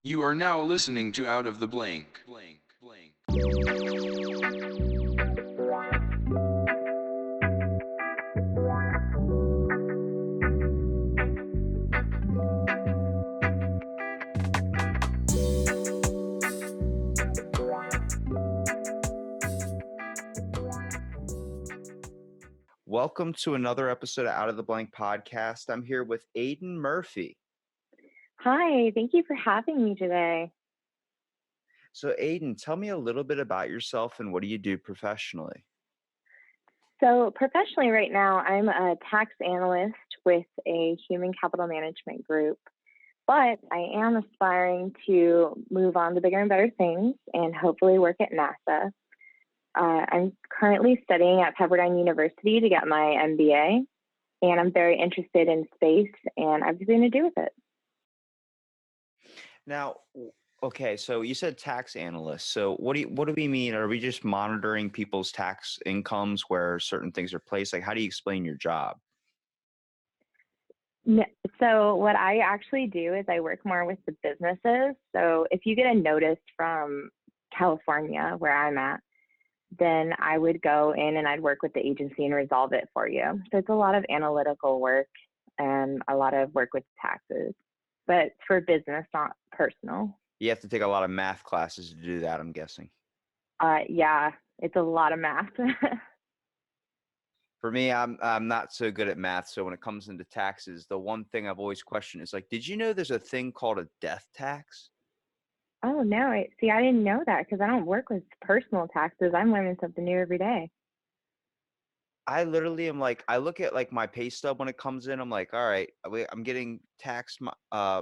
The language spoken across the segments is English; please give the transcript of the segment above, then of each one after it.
You are now listening to Out of the Blank. Welcome to another episode of Out of the Blank podcast. I'm here with Aidan Murphy. Hi, thank you for having me today. So Aidan, tell me a little bit about yourself and what do you do professionally? So professionally right now, I'm a tax analyst with a human capital management group, but I am aspiring to move on to bigger and better things and hopefully work at NASA. I'm currently studying at Pepperdine University to get my MBA, and I'm very interested in space and everything to do with it. Now, okay, so you said tax analyst. So what do we mean? Are we just monitoring people's tax incomes where certain things are placed? Like, how do you explain your job? So what I actually do is I work more with the businesses. So if you get a notice from California, where I'm at, then I would go in and I'd work with the agency and resolve it for you. So it's a lot of analytical work and a lot of work with taxes, but for business, not personal. You have to take a lot of math classes to do that, I'm guessing. Yeah, it's a lot of math. For me, I'm not so good at math. So when it comes into taxes, the one thing I've always questioned is like, did you know there's a thing called a death tax? Oh, no, I didn't know that because I don't work with personal taxes. I'm learning something new every day. I literally am like, I look at like my pay stub when it comes in. I'm like, all right, I'm getting taxed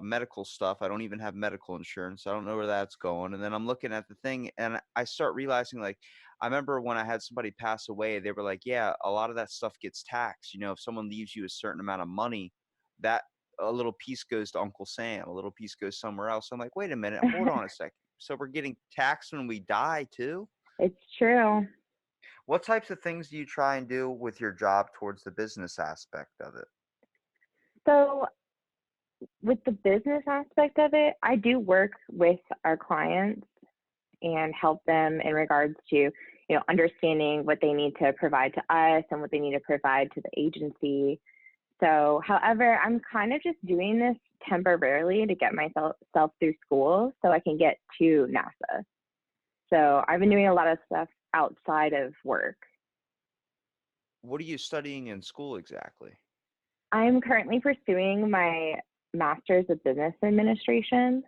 medical stuff. I don't even have medical insurance. I don't know where that's going. And then I'm looking at the thing and I start realizing like, I remember when I had somebody pass away, they were like, yeah, a lot of that stuff gets taxed. You know, if someone leaves you a certain amount of money, that a little piece goes to Uncle Sam, a little piece goes somewhere else. I'm like, wait a minute, hold on a second. So we're getting taxed when we die too? It's true. What types of things do you try and do with your job towards the business aspect of it? So with the business aspect of it, I do work with our clients and help them in regards to, understanding what they need to provide to us and what they need to provide to the agency. So, however, I'm kind of just doing this temporarily to get myself through school so I can get to NASA. So I've been doing a lot of stuff outside of work. What are you studying in school exactly? I'm currently pursuing my master's of business administration.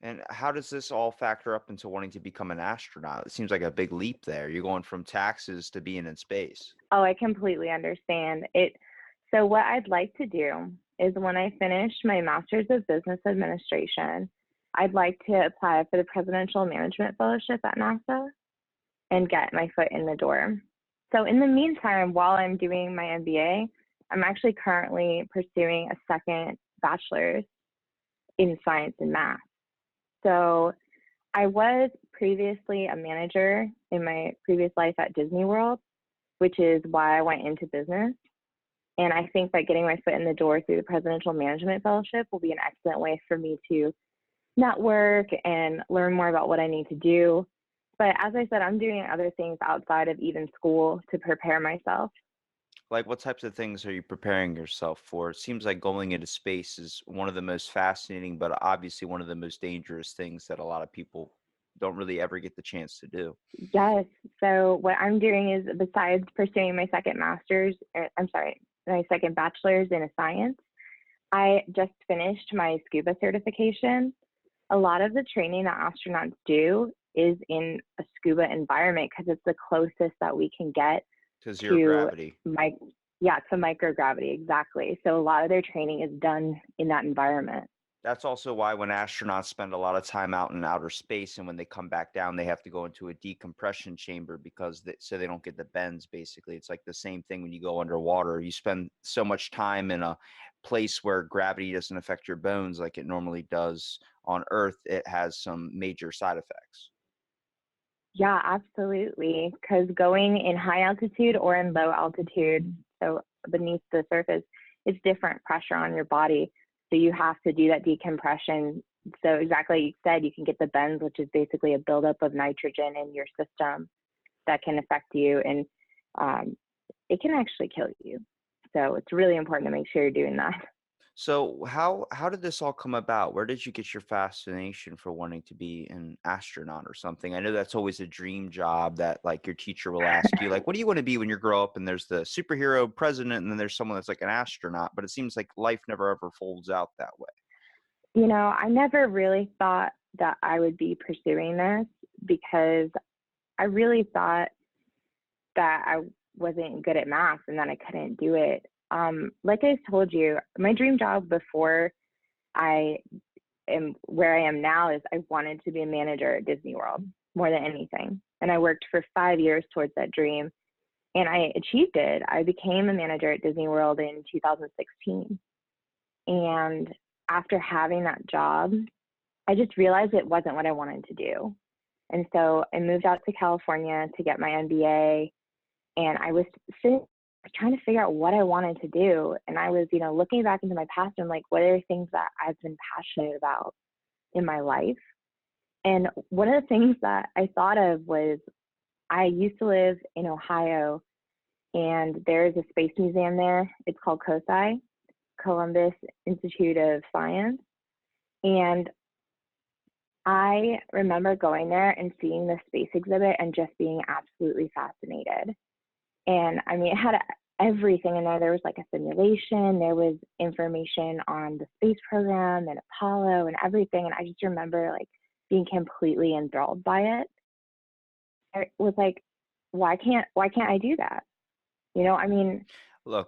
And how does this all factor up into wanting to become an astronaut? It seems like a big leap there. You're going from taxes to being in space. Oh, I completely understand it. So what I'd like to do is when I finish my master's of business administration, I'd like to apply for the Presidential Management Fellowship at NASA and get my foot in the door. So in the meantime, while I'm doing my MBA, I'm actually currently pursuing a second bachelor's in science and math. So I was previously a manager in my previous life at Disney World, which is why I went into business. And I think that getting my foot in the door through the Presidential Management Fellowship will be an excellent way for me to network and learn more about what I need to do. But as I said, I'm doing other things outside of even school to prepare myself. Like, what types of things are you preparing yourself for? It seems like going into space is one of the most fascinating, but obviously one of the most dangerous things that a lot of people don't really ever get the chance to do. Yes. So what I'm doing is besides pursuing my my second bachelor's in science, I just finished my scuba certification. A lot of the training that astronauts do is in a scuba environment because it's the closest that we can get To zero to gravity. to microgravity, exactly. So a lot of their training is done in that environment. That's also why when astronauts spend a lot of time out in outer space and when they come back down, they have to go into a decompression chamber because so they don't get the bends, basically. It's like the same thing when you go underwater. You spend so much time in a place where gravity doesn't affect your bones like it normally does on Earth. It has some major side effects. Yeah, absolutely. Because going in high altitude or in low altitude, so beneath the surface, it's different pressure on your body. So you have to do that decompression So exactly like you said, you can get the bends, which is basically a buildup of nitrogen in your system that can affect you, and it can actually kill you. So it's really important to make sure you're doing that. So how did this all come about? Where did you get your fascination for wanting to be an astronaut or something? I know that's always a dream job that like your teacher will ask you, like, what do you want to be when you grow up? And there's the superhero president, and then there's someone that's like an astronaut, but it seems like life never ever folds out that way. You know, I never really thought that I would be pursuing this because I really thought that I wasn't good at math and that I couldn't do it. Like I told you, my dream job before I am where I am now is I wanted to be a manager at Disney World more than anything. And I worked for 5 years towards that dream and I achieved it. I became a manager at Disney World in 2016. And after having that job, I just realized it wasn't what I wanted to do. And so I moved out to California to get my MBA. And I was trying to figure out what I wanted to do. And I was, looking back into my past and like, what are things that I've been passionate about in my life? And one of the things that I thought of was I used to live in Ohio, and there's a space museum there. It's called COSI, Columbus Institute of Science. And I remember going there and seeing the space exhibit and just being absolutely fascinated. And I mean, it had everything in there. There was like a simulation, there was information on the space program and Apollo and everything. And I just remember like being completely enthralled by it. I was like, why can't I do that? I mean, Look,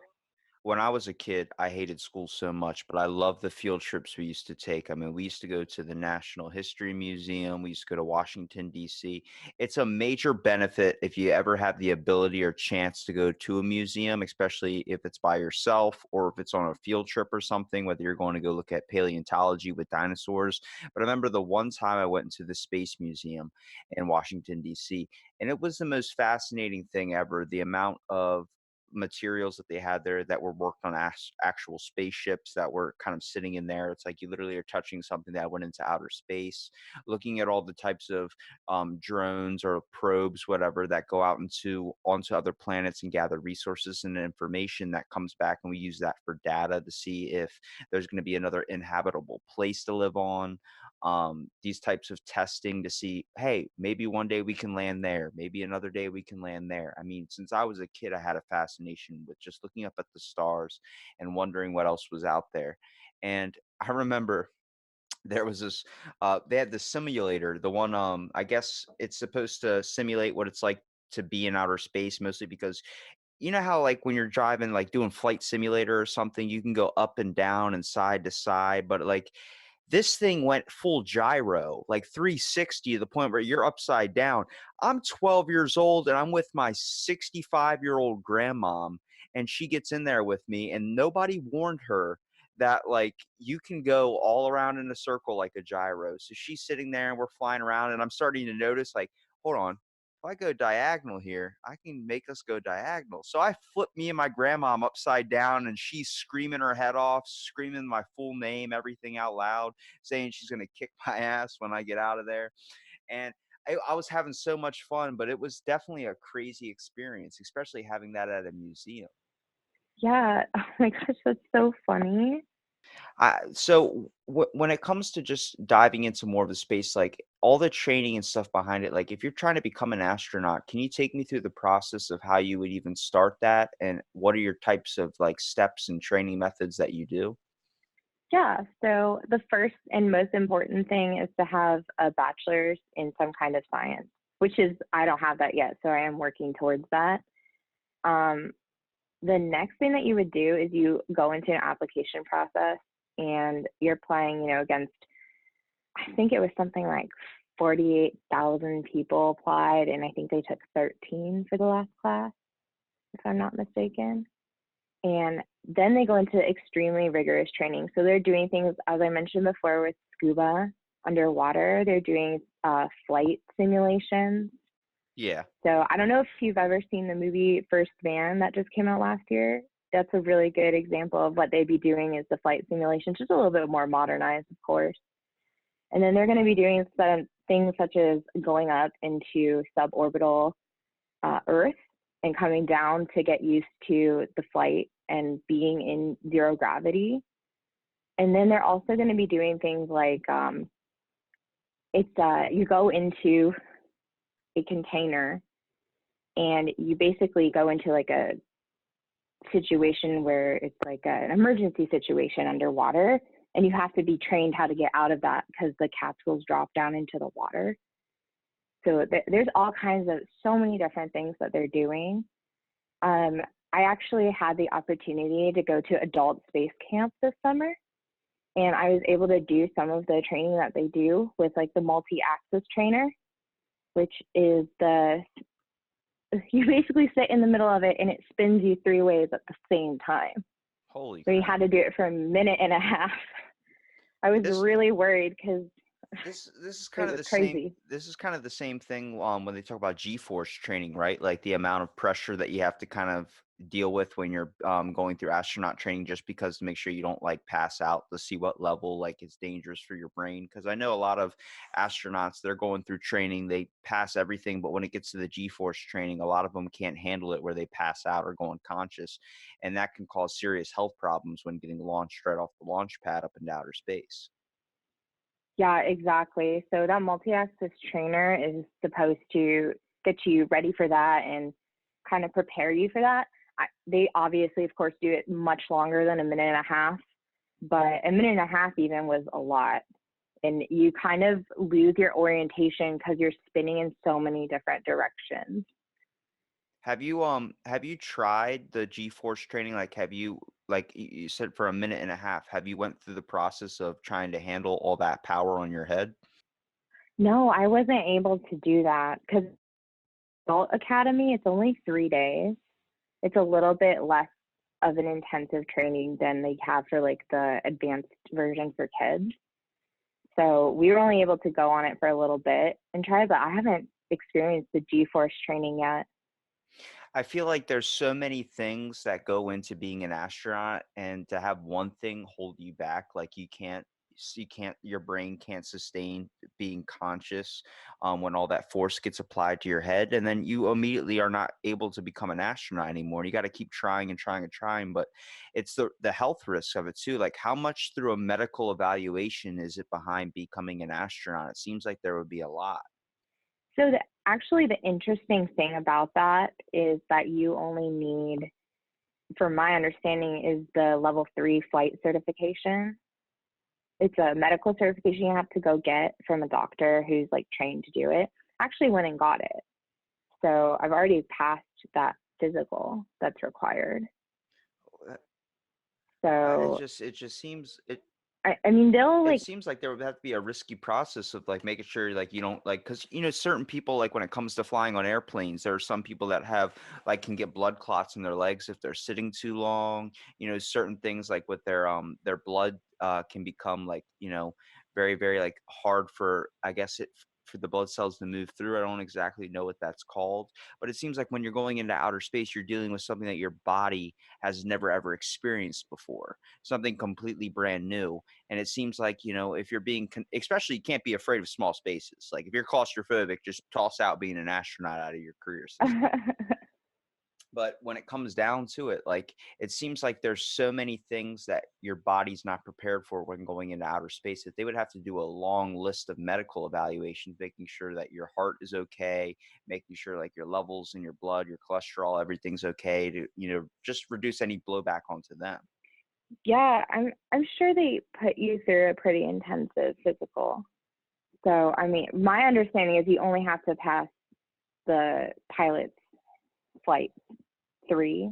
when I was a kid, I hated school so much, but I love the field trips we used to take. I mean, we used to go to the National History Museum. We used to go to Washington, D.C. It's a major benefit if you ever have the ability or chance to go to a museum, especially if it's by yourself or if it's on a field trip or something, whether you're going to go look at paleontology with dinosaurs. But I remember the one time I went into the Space Museum in Washington, D.C., and it was the most fascinating thing ever. The amount of materials that they had there that were worked on actual spaceships that were kind of sitting in there. It's like you literally are touching something that went into outer space, looking at all the types of drones or probes, whatever, that go out onto other planets and gather resources and information that comes back, and we use that for data to see if there's going to be another inhabitable place to live on. These types of testing to see, hey, maybe one day we can land there, maybe another day we can land there. I mean, since I was a kid, I had a fascination with just looking up at the stars and wondering what else was out there. And I remember there was this they had this simulator, the one, I guess it's supposed to simulate what it's like to be in outer space, mostly because you know how like when you're driving, like doing flight simulator or something, you can go up and down and side to side, but like this thing went full gyro, like 360, to the point where you're upside down. I'm 12 years old and I'm with my 65-year-old grandmom, and she gets in there with me, and nobody warned her that like you can go all around in a circle like a gyro. So she's sitting there and we're flying around, and I'm starting to notice like, hold on, if I go diagonal here, I can make us go diagonal. So I flip me and my grandmom upside down, and she's screaming her head off, screaming my full name, everything out loud, saying she's going to kick my ass when I get out of there. And I was having so much fun, but it was definitely a crazy experience, especially having that at a museum. yeah. Oh my gosh, that's so funny. So when it comes to just diving into more of the space, like all the training and stuff behind it, like if you're trying to become an astronaut, can you take me through the process of how you would even start that, and what are your types of like steps and training methods that you do? Yeah, so the first and most important thing is to have a bachelor's in some kind of science, which is, I don't have that yet, so I am working towards that. Um, the next thing that you would do is you go into an application process and you're applying, against, I think it was something like 48,000 people applied, and I think they took 13 for the last class, if I'm not mistaken. And then they go into extremely rigorous training. So they're doing things, as I mentioned before, with scuba underwater. They're doing flight simulations. Yeah. So I don't know if you've ever seen the movie First Man that just came out last year. That's a really good example of what they'd be doing is the flight simulation, just a little bit more modernized, of course. And then they're going to be doing some things such as going up into suborbital Earth and coming down to get used to the flight and being in zero gravity. And then they're also going to be doing things like you go into a container and you basically go into like a situation where it's like an emergency situation underwater, and you have to be trained how to get out of that because the capsules drop down into the water. So there's all kinds of, so many different things that they're doing. I actually had the opportunity to go to adult space camp this summer, and I was able to do some of the training that they do with like the multi-axis trainer, which is you basically sit in the middle of it and it spins you 3 ways at the same time. Holy So you crap. had to do it for a minute and a half. I was really worried because this is kind of the crazy. same. This is kind of the same thing when they talk about GForce training, right? Like the amount of pressure that you have to kind of deal with when you're going through astronaut training, just because to make sure you don't like pass out, to see what level like it's dangerous for your brain. Because I know a lot of astronauts, they're going through training, they pass everything, but when it gets to the GForce training, a lot of them can't handle it, where they pass out or go unconscious, and that can cause serious health problems when getting launched right off the launch pad up into outer space. Yeah, exactly. So that multi-axis trainer is supposed to get you ready for that and kind of prepare you for that. They obviously, of course, do it much longer than a minute and a half, but a minute and a half even was a lot. And you kind of lose your orientation because you're spinning in so many different directions. Have you tried the GForce training? Like you said, for a minute and a half, have you went through the process of trying to handle all that power on your head? No, I wasn't able to do that because Adult Academy, it's only 3 days. It's a little bit less of an intensive training than they have for like the advanced version for kids. So we were only able to go on it for a little bit and try, but I haven't experienced the GForce training yet. I feel like there's so many things that go into being an astronaut, and to have one thing hold you back, like your brain can't sustain being conscious when all that force gets applied to your head, and then you immediately are not able to become an astronaut anymore. You got to keep trying and trying and trying, but it's the health risk of it too. Like, how much through a medical evaluation is it behind becoming an astronaut? It seems like there would be a lot. So actually the interesting thing about that is that you only need, from my understanding, is the level 3 flight certification. It's a medical certification you have to go get from a doctor who's like trained to do it. I actually went and got it. So I've already passed that physical that's required. So It just seems I mean, they'll it like, seems like there would have to be a risky process of like making sure like you don't like, because certain people, like when it comes to flying on airplanes, there are some people that have like can get blood clots in their legs if they're sitting too long. Certain things like with their blood can become like very, very like hard for, I guess, for the blood cells to move through. I don't exactly know what that's called, but it seems like when you're going into outer space, you're dealing with something that your body has never ever experienced before, something completely brand new. And it seems like, if you're especially, you can't be afraid of small spaces. Like if you're claustrophobic, just toss out being an astronaut out of your career system. But when it comes down to it, like it seems like there's so many things that your body's not prepared for when going into outer space, that they would have to do a long list of medical evaluations, making sure that your heart is okay, making sure like your levels in your blood, your cholesterol, everything's okay, to, just reduce any blowback onto them. yeah, I'm sure they put you through a pretty intensive physical. So, I mean, my understanding is you only have to pass the pilot's flight 3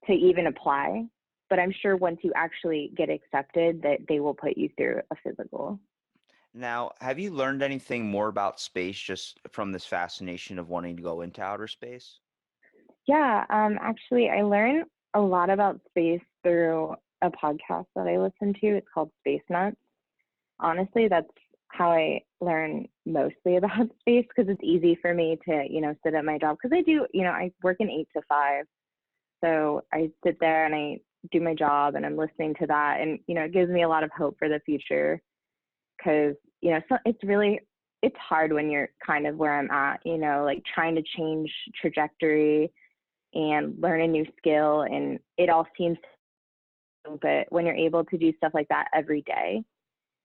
to even apply. But I'm sure once you actually get accepted, that they will put you through a physical. Now, have you learned anything more about space just from this fascination of wanting to go into outer space? Yeah, actually, I learned a lot about space through a podcast that I listen to. It's called Space Nuts. Honestly, that's how I learn mostly about space, because it's easy for me to, sit at my job. Because I do, I work an 8 to 5. So I sit there and I do my job and I'm listening to that. And, it gives me a lot of hope for the future. because, so it's hard when you're kind of where I'm at, like trying to change trajectory and learn a new skill, and it all seems, but when you're able to do stuff like that every day,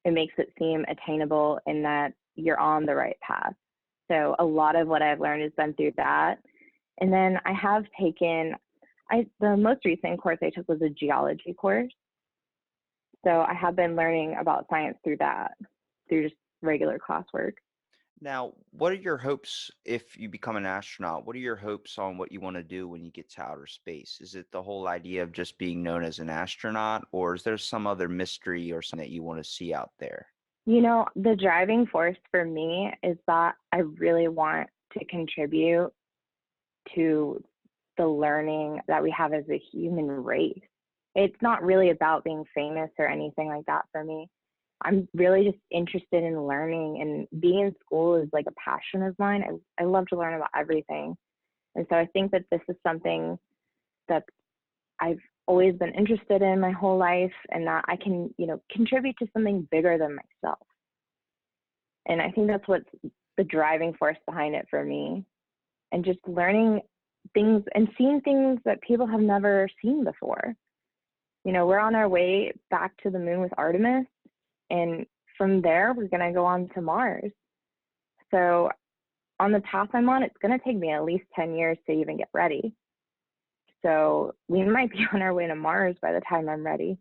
it makes it seem attainable and that you're on the right path. So a lot of what I've learned has been through that. And then I have taken, the most recent course I took was a geology course. So I have been learning about science through that, through just regular classwork. Now, what are your hopes if you become an astronaut? What are your hopes on what you want to do when you get to outer space? Is it the whole idea of just being known as an astronaut, or is there some other mystery or something that you want to see out there? The driving force for me is that I really want to contribute to the learning that we have as a human race. It's not really about being famous or anything like that for me. I'm really just interested in learning, and being in school is like a passion of mine. I love to learn about everything. And so I think that this is something that I've always been interested in my whole life, and that I can, contribute to something bigger than myself. And I think that's what's the driving force behind it for me. And just learning things and seeing things that people have never seen before. We're on our way back to the moon with Artemis. And from there, we're going to go on to Mars. So on the path I'm on, it's going to take me at least 10 years to even get ready. So we might be on our way to Mars by the time I'm ready.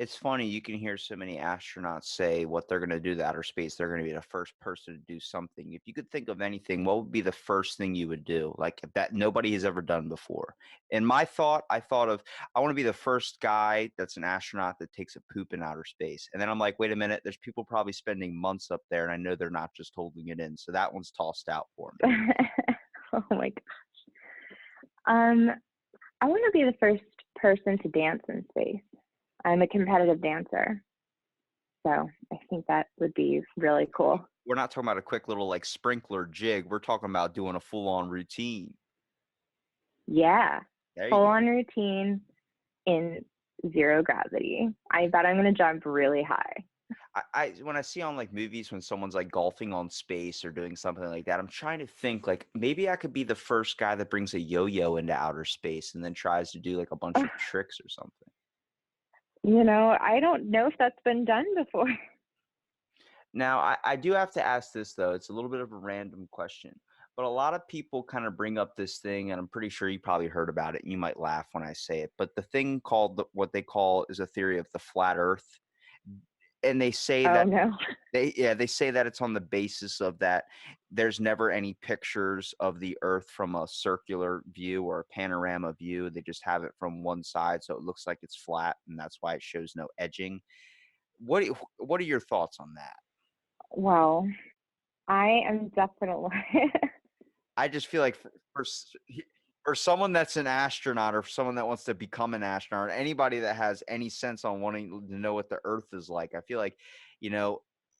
It's funny, you can hear so many astronauts say what they're going to do to outer space. They're going to be the first person to do something. If you could think of anything, what would be the first thing you would do? Like that nobody has ever done before. In my thought, I want to be the first guy that's an astronaut that takes a poop in outer space. And then I'm like, wait a minute, there's people probably spending months up there, and I know they're not just holding it in. So that one's tossed out for me. Oh my gosh. I want to be the first person to dance in space. I'm a competitive dancer, so I think that would be really cool. We're not talking about a quick little like sprinkler jig. We're talking about doing a full-on routine. Yeah, There you full-on routine in zero gravity. I bet I'm going to jump really high. I when I see on like movies when someone's like golfing on space or doing something like that, I'm trying to think like maybe I could be the first guy that brings a yo-yo into outer space and then tries to do like a bunch of tricks or something. I don't know if that's been done before. Now, I do have to ask this though. It's a little bit of a random question, but a lot of people kind of bring up this thing, and I'm pretty sure you probably heard about it. And you might laugh when I say it, but the thing called what they call is a theory of the flat Earth, and they say Oh that no. they say that it's on the basis of that there's never any pictures of the Earth from a circular view or a panorama view. They just have it from one side, so it looks like it's flat, and that's why it shows no edging. What are your thoughts on that? Well, I am definitely. I just feel like for someone that's an astronaut or for someone that wants to become an astronaut, or anybody that has any sense on wanting to know what the Earth is like, I feel like,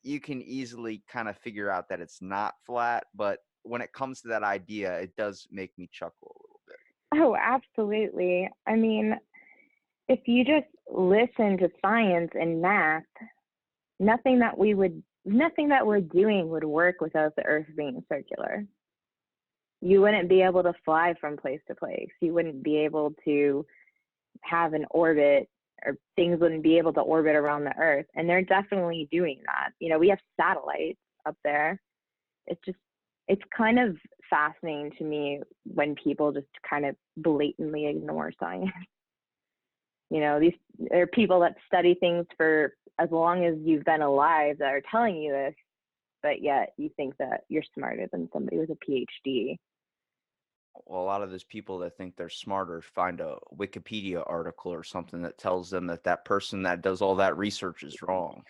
you can easily kind of figure out that it's not flat. But when it comes to that idea, it does make me chuckle a little bit. Oh, absolutely. I mean, if you just listen to science and math, nothing that we're doing would work without the Earth being circular. You wouldn't be able to fly from place to place. You wouldn't be able to have an orbit, or things wouldn't be able to orbit around the Earth. And they're definitely doing that. We have satellites up there. It's kind of fascinating to me when people just kind of blatantly ignore science. There are people that study things for as long as you've been alive that are telling you this, but yet you think that you're smarter than somebody with a PhD. Well, a lot of those people that think they're smarter find a Wikipedia article or something that tells them that person that does all that research is wrong.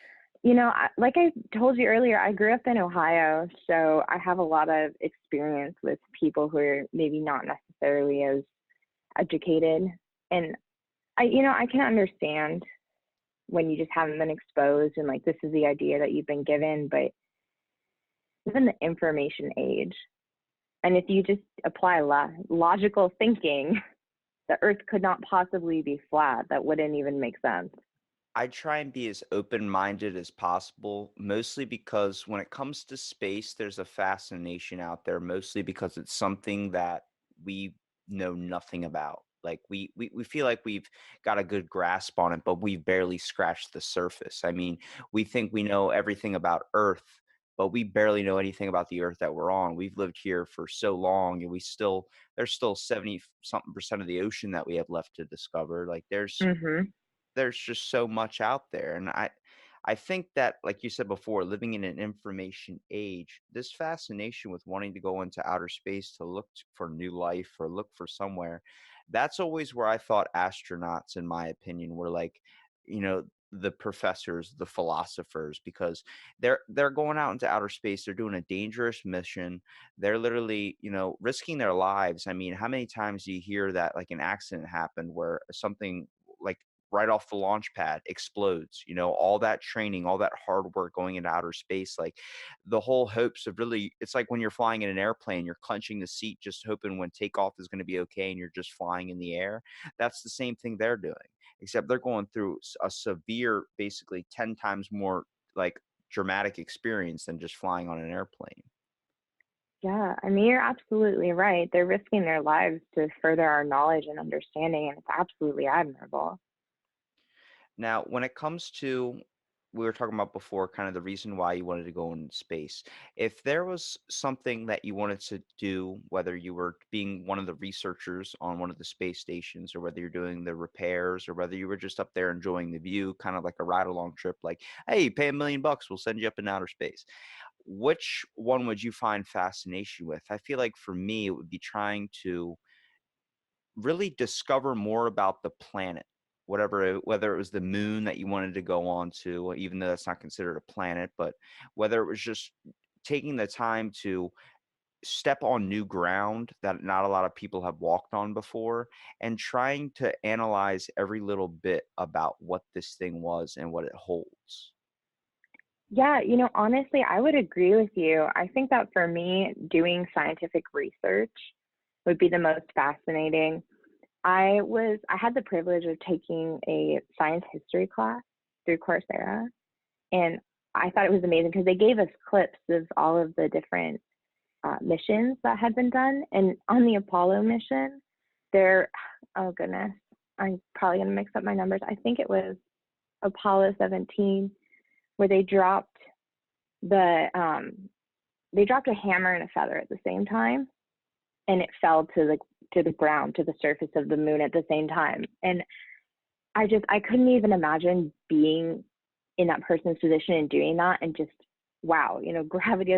Like I told you earlier, I grew up in Ohio, so I have a lot of experience with people who are maybe not necessarily as educated. And I can understand when you just haven't been exposed and like this is the idea that you've been given, but even the information age. And if you just apply logical thinking, the Earth could not possibly be flat. That wouldn't even make sense. I try and be as open-minded as possible, mostly because when it comes to space, there's a fascination out there, mostly because it's something that we know nothing about. Like we feel like we've got a good grasp on it, but we've barely scratched the surface. I mean, we think we know everything about Earth, but we barely know anything about the Earth that we're on. We've lived here for so long, and there's still 70 something percent of the ocean that we have left to discover. Like Mhm. there's just so much out there, and I think that, like you said before, living in an information age, this fascination with wanting to go into outer space to look for new life or look for somewhere, that's always where I thought astronauts, in my opinion, were like, you know, the professors, the philosophers, because they're going out into outer space, they're doing a dangerous mission, they're literally, risking their lives. I mean, how many times do you hear that like an accident happened where something like right off the launch pad explodes, all that training, all that hard work going into outer space, like the whole hopes of really, it's like when you're flying in an airplane, you're clenching the seat just hoping when takeoff is going to be okay and you're just flying in the air. That's the same thing they're doing, except they're going through a severe, basically 10 times more like dramatic experience than just flying on an airplane. Yeah, I mean, you're absolutely right. They're risking their lives to further our knowledge and understanding, and it's absolutely admirable. Now, when it comes to, we were talking about before, kind of the reason why you wanted to go in space. If there was something that you wanted to do, whether you were being one of the researchers on one of the space stations, or whether you're doing the repairs, or whether you were just up there enjoying the view, kind of like a ride along trip, like, hey, pay $1 million, we'll send you up in outer space. Which one would you find fascination with? I feel like for me, it would be trying to really discover more about the planet, whether it was the moon that you wanted to go on to, even though that's not considered a planet, but whether it was just taking the time to step on new ground that not a lot of people have walked on before, and trying to analyze every little bit about what this thing was and what it holds. Yeah, honestly, I would agree with you. I think that for me, doing scientific research would be the most fascinating. I had the privilege of taking a science history class through Coursera, and I thought it was amazing because they gave us clips of all of the different missions that had been done. And on the Apollo mission, there, oh goodness, I'm probably going to mix up my numbers. I think it was Apollo 17, where the they dropped a hammer and a feather at the same time, and it fell to the ground, to the surface of the moon at the same time. And I couldn't even imagine being in that person's position and doing that, and just wow, gravity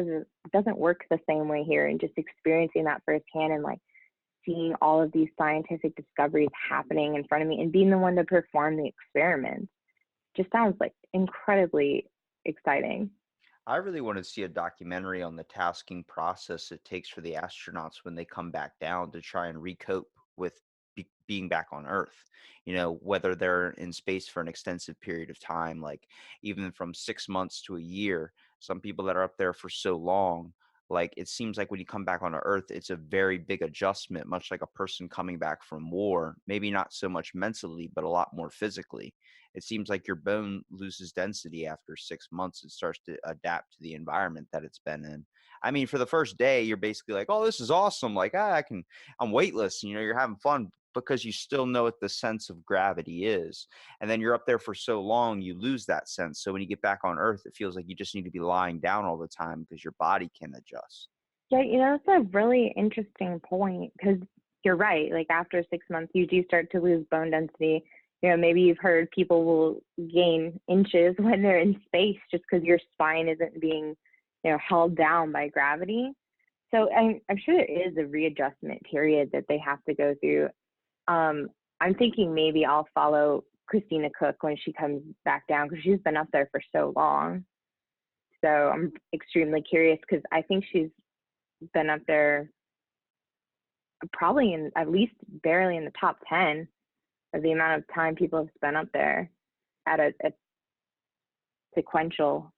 doesn't work the same way here, and just experiencing that firsthand, and like seeing all of these scientific discoveries happening in front of me and being the one to perform the experiments just sounds like incredibly exciting. I really want to see a documentary on the tasking process it takes for the astronauts when they come back down to try and recope with being back on Earth. Whether they're in space for an extensive period of time, like even from 6 months to a year. Some people that are up there for so long, like it seems like when you come back onto Earth, it's a very big adjustment, much like a person coming back from war. Maybe not so much mentally, but a lot more physically. It seems like your bone loses density after 6 months. It starts to adapt to the environment that it's been in. I mean, for the first day, you're basically like, "Oh, this is awesome! Like, I'm weightless." You're having fun because you still know what the sense of gravity is. And then you're up there for so long, you lose that sense. So when you get back on Earth, it feels like you just need to be lying down all the time because your body can adjust. Yeah, that's a really interesting point because you're right. Like after 6 months, you do start to lose bone density. Maybe you've heard people will gain inches when they're in space just because your spine isn't being, held down by gravity. So I'm sure there is a readjustment period that they have to go through. I'm thinking maybe I'll follow Christina Cook when she comes back down because she's been up there for so long. So I'm extremely curious because I think she's been up there probably in at least barely in the top 10 of the amount of time people have spent up there at a sequential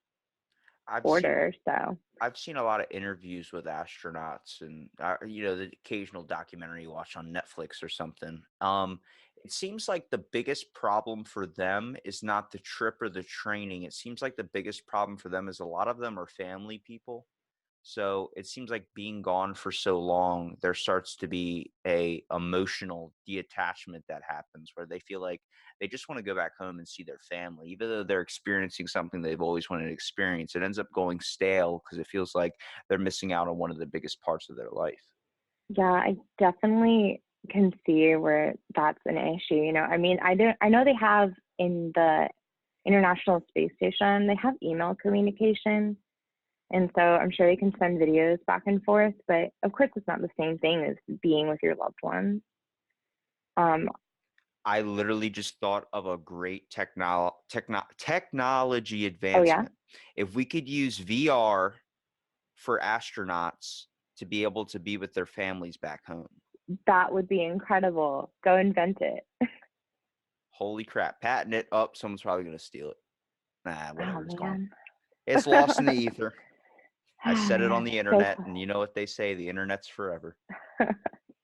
I've seen order. So I've seen a lot of interviews with astronauts, and the occasional documentary you watch on Netflix or something. It seems like the biggest problem for them is not the trip or the training. It seems like the biggest problem for them is a lot of them are family people. So it seems like being gone for so long, there starts to be a emotional detachment that happens where they feel like they just want to go back home and see their family, even though they're experiencing something they've always wanted to experience. It ends up going stale because it feels like they're missing out on one of the biggest parts of their life. Yeah, I definitely can see where that's an issue. I mean, I know they have in the International Space Station, they have email communication. And so I'm sure they can send videos back and forth, but of course it's not the same thing as being with your loved ones. Um, I literally just thought of a great technology oh yeah, advancement. If we could use VR for astronauts to be able to be with their families back home. that would be incredible. Go invent it. Holy crap. Patent it up. Someone's probably going to steal it. Nah, Oh whatever. It's gone. man. It's lost in the ether. I said it on the So internet, and you know what they say, the internet's forever.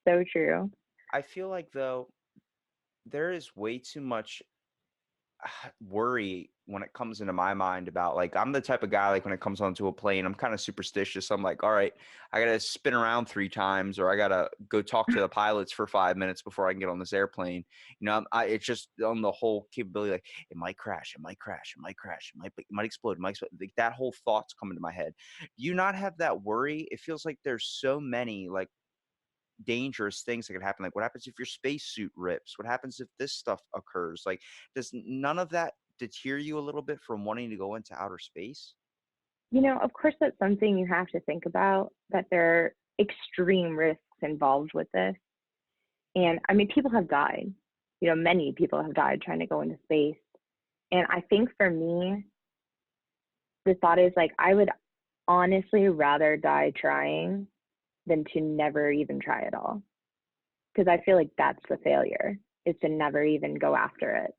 so true. I feel like, though, there is way too much worry when it comes into my mind about, like, I'm the type of guy, like, when it comes onto a plane, I'm kind of superstitious. I'm like, all right, I gotta spin around 3 times, or I gotta go talk to the pilots for 5 minutes before I can get on this airplane. It's just on the whole capability, like, it might crash, it might crash, it might crash, it might explode, it might explode. Like, that whole thought's coming to my head. Do you not have that worry? It feels like there's so many, like, dangerous things that could happen. Like, what happens if your spacesuit rips? What happens if this stuff occurs? Like, does none of that deter you a little bit from wanting to go into outer space? Of course that's something you have to think about, that there are extreme risks involved with this. And I mean, people have died. Many people have died trying to go into space. And I think for me, the thought is like, I would honestly rather die trying than to never even try at all. Because I feel like that's the failure, is to never even go after it.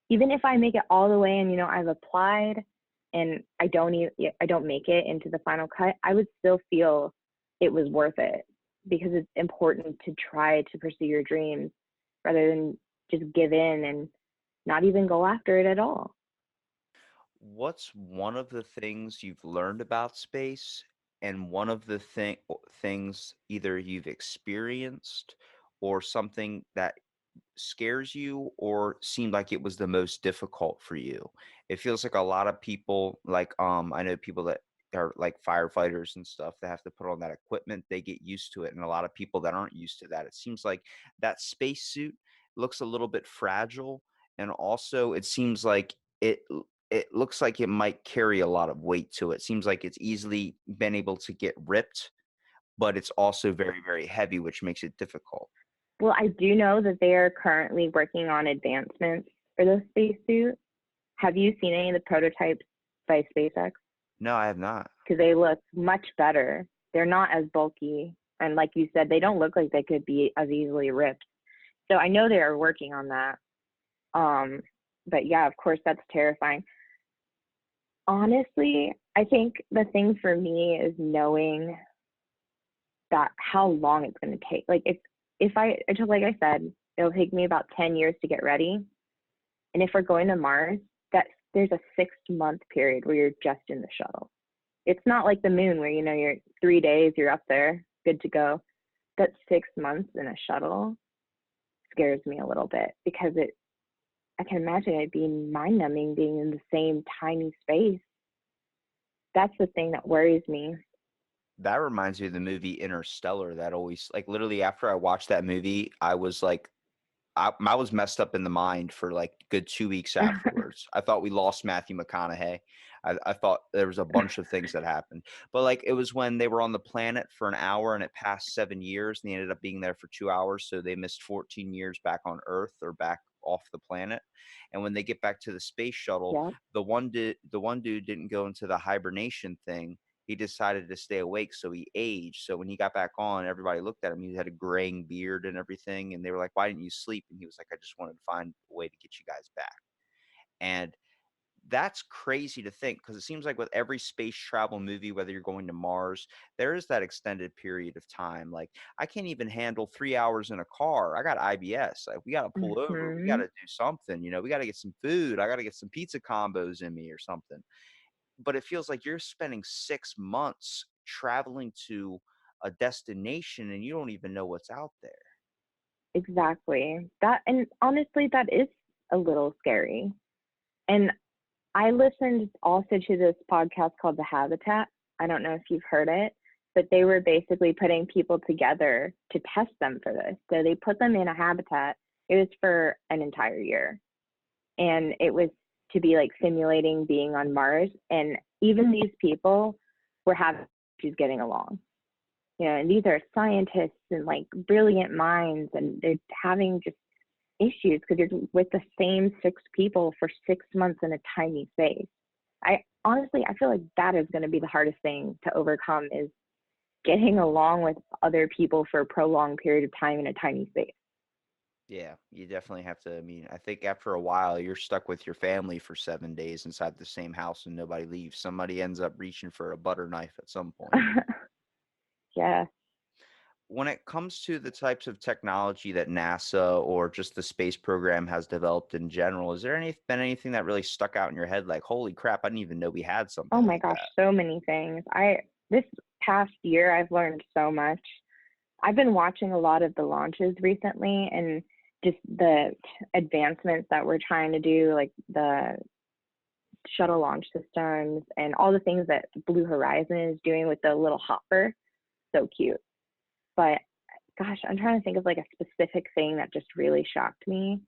Even if I make it all the way and, I've applied and I don't make it into the final cut, I would still feel it was worth it, because it's important to try to pursue your dreams rather than just give in and not even go after it at all. What's one of the things you've learned about space, and one of the things either you've experienced or something that scares you or seemed like it was the most difficult for you? It feels like a lot of people, like, I know people that are like firefighters and stuff that have to put on that equipment, they get used to it. And a lot of people that aren't used to that, it seems like that spacesuit looks a little bit fragile. And also it seems like it looks like it might carry a lot of weight to it. Seems like it's easily been able to get ripped, but it's also very, very heavy, which makes it difficult. Well, I do know that they are currently working on advancements for the spacesuit. Have you seen any of the prototypes by SpaceX? No, I have not. Because they look much better. They're not as bulky. And like you said, they don't look like they could be as easily ripped. So I know they are working on that. But yeah, of course, that's terrifying. Honestly, I think the thing for me is knowing that how long it's going to take. Like if I just, like I said, it'll take me about 10 years to get ready. And if we're going to Mars, that there's a 6-month period where you're just in the shuttle. It's not like the moon where, you're 3 days, you're up there, good to go. That 6 months in a shuttle scares me a little bit, because I can imagine it being mind numbing being in the same tiny space. That's the thing that worries me. That reminds me of the movie Interstellar. That always, like, literally after I watched that movie, I was like, I was messed up in the mind for like good 2 weeks afterwards. I thought we lost Matthew McConaughey. I thought there was a bunch of things that happened. But like, it was when they were on the planet for an hour and it passed 7 years and they ended up being there for 2 hours. So they missed 14 years back on Earth, or back off the planet. And when they get back to the space shuttle, Yeah. the one dude didn't go into the hibernation thing. He decided to stay awake, so he aged. So when he got back on, everybody looked at him. He had a graying beard and everything, and they were like, "Why didn't you sleep?" And he was like, "I just wanted to find a way to get you guys back." And that's crazy to think, because it seems like with every space travel movie, whether you're going to Mars, there is that extended period of time. Like, I can't even handle 3 hours in a car. I got IBS. Like, we got to pull over. We got Hmm. to do something. We got to get some food. I got to get some pizza combos in me or something. But it feels like you're spending 6 months traveling to a destination and you don't even know what's out there. Exactly. That, and honestly, that is a little scary. And I listened also to this podcast called The Habitat. I don't know if you've heard it, but they were basically putting people together to test them for this. So they put them in a habitat. It was for an entire year. And it was to be like simulating being on Mars. And even these people were having issues getting along. And these are scientists and like brilliant minds, and they're having just issues because you're with the same 6 people for 6 months in a tiny space. I feel like that is going to be the hardest thing to overcome, is getting along with other people for a prolonged period of time in a tiny space. Yeah, you definitely have to. I mean, I think after a while, you're stuck with your family for 7 days inside the same house and nobody leaves. Somebody ends up reaching for a butter knife at some point. Yeah. When it comes to the types of technology that NASA or just the space program has developed in general, is there been anything that really stuck out in your head? Like, holy crap, I didn't even know we had Oh something my like gosh, that. so many things. This past year I've learned so much. I've been watching a lot of the launches recently, and just the advancements that we're trying to do, like the shuttle launch systems and all the things that Blue Horizon is doing with the little hopper. So cute. But gosh, I'm trying to think of like a specific thing that just really shocked me.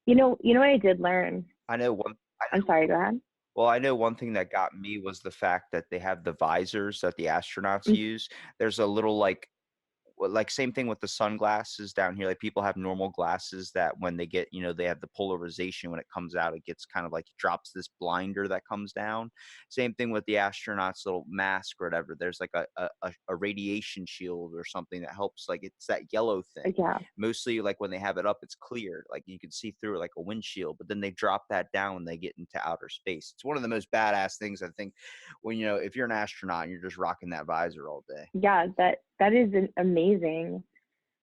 You know what I did learn? I know one. I'm sorry, go ahead. Well, I know one thing that got me was the fact that they have the visors that the astronauts use. There's a little like same thing with the sunglasses down here. Like, people have normal glasses that when they get, they have the polarization when it comes out, it gets kind of like, it drops this blinder that comes down. Same thing with the astronauts' little mask or whatever. There's like a radiation shield or something that helps. Like, it's that yellow thing. Yeah. Mostly, like, when they have it up, it's clear. Like, you can see through it like a windshield. But then they drop that down when they get into outer space. It's one of the most badass things, I think, when if you're an astronaut and you're just rocking that visor all day. Yeah, that is amazing.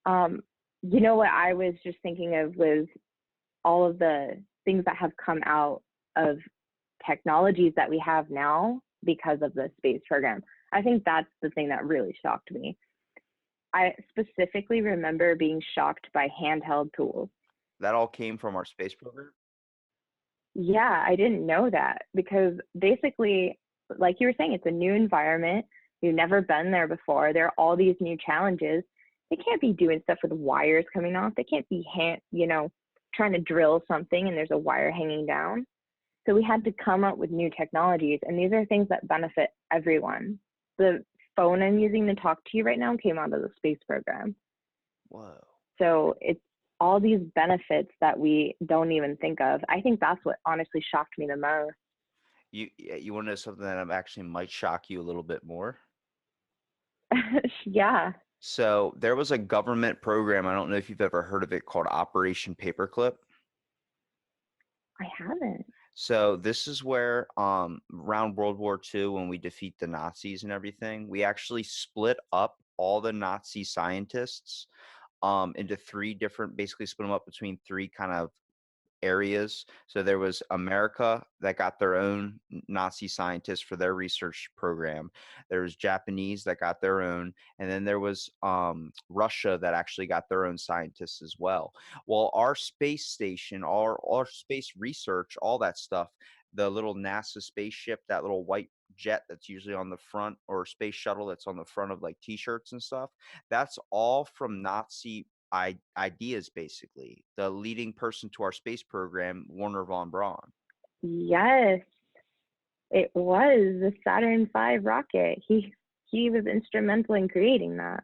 What I was just thinking of was all of the things that have come out of technologies that we have now because of the space program. I think that's the thing that really shocked me. I specifically remember being shocked by handheld tools. That all came from our space program. Yeah, I didn't know that because basically, like you were saying, it's a new environment. You've never been there before. There are all these new challenges. They can't be doing stuff with wires coming off. They can't be trying to drill something and there's a wire hanging down. So we had to come up with new technologies, and these are things that benefit everyone. The phone I'm using to talk to you right now came out of the space program. Whoa. So it's all these benefits that we don't even think of. I think that's what honestly shocked me the most. You want to know something that actually might shock you a little bit more? Yeah, So there was a government program, I don't know if you've ever heard of it, called Operation Paperclip. I haven't. So this is where around World War II, when we defeat the Nazis and everything, we actually split up all the Nazi scientists into three different, basically split them up between three kind of areas. So there was America that got their own Nazi scientists for their research program. There was Japanese that got their own, and then there was Russia that actually got their own scientists as well. Well, our space station, our space research, all that stuff, the little NASA spaceship, that little white jet that's usually on the front, or space shuttle that's on the front of like t-shirts and stuff, that's all from Nazi ideas. Basically, the leading person to our space program, Werner von Braun. Yes, it was the Saturn V rocket. He was instrumental in creating that.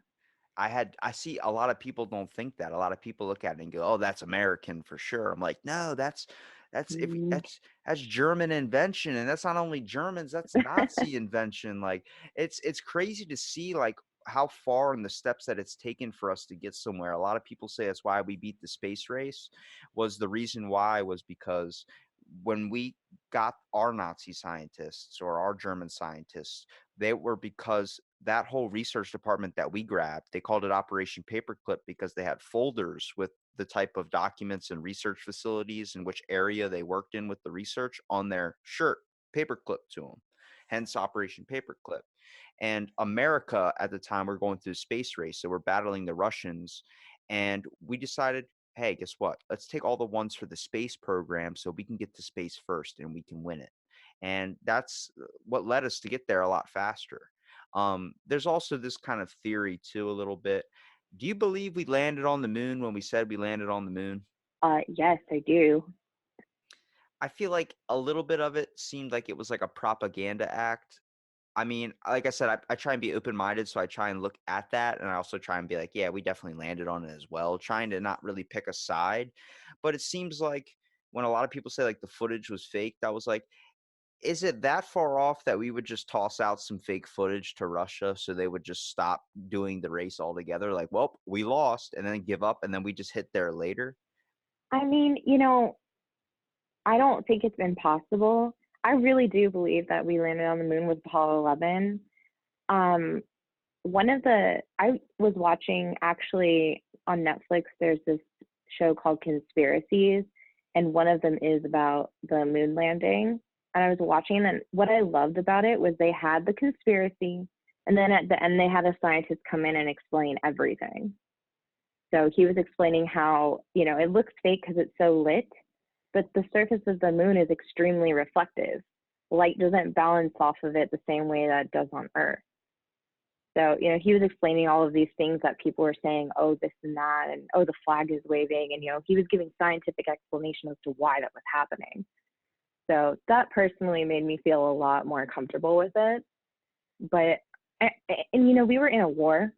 I see a lot of people don't think that. A lot of people look at it and go, "Oh, that's American for sure." I'm like, "No, Mm. that's German invention, and that's not only Germans, that's Nazi invention." Like, it's crazy to see like how far and the steps that it's taken for us to get somewhere. A lot of people say that's why we beat the space race. Was the reason why was because when we got our Nazi scientists or our German scientists, they were because that whole research department that we grabbed, they called it Operation Paperclip because they had folders with the type of documents and research facilities and which area they worked in with the research on their shirt, paperclip to them. Hence Operation Paperclip. And America at the time, we're going through a space race. So we're battling the Russians. And we decided, hey, guess what? Let's take all the ones for the space program so we can get to space first and we can win it. And that's what led us to get there a lot faster. There's also this kind of theory, too, a little bit. Do you believe we landed on the moon when we said we landed on the moon? Yes, I do. I feel like a little bit of it seemed like it was like a propaganda act. I mean, like I said, I try and be open-minded, so I try and look at that, and I also try and be like, yeah, we definitely landed on it as well, trying to not really pick a side. But it seems like when a lot of people say like the footage was faked, I was like, is it that far off that we would just toss out some fake footage to Russia so they would just stop doing the race altogether? Like, well, we lost, and then give up, and then we just hit there later. I mean, I don't think it's impossible. I really do believe that we landed on the moon with Apollo 11. Um, I was watching actually on Netflix, there's this show called Conspiracies, and one of them is about the moon landing. And I was watching, and what I loved about it was they had the conspiracy, and then at the end, they had a scientist come in and explain everything. So he was explaining how, it looks fake because it's so lit, but the surface of the moon is extremely reflective. Light doesn't balance off of it the same way that it does on Earth. So, he was explaining all of these things that people were saying, oh, this and that, and oh, the flag is waving. And, he was giving scientific explanation as to why that was happening. So that personally made me feel a lot more comfortable with it. But, and we were in a war.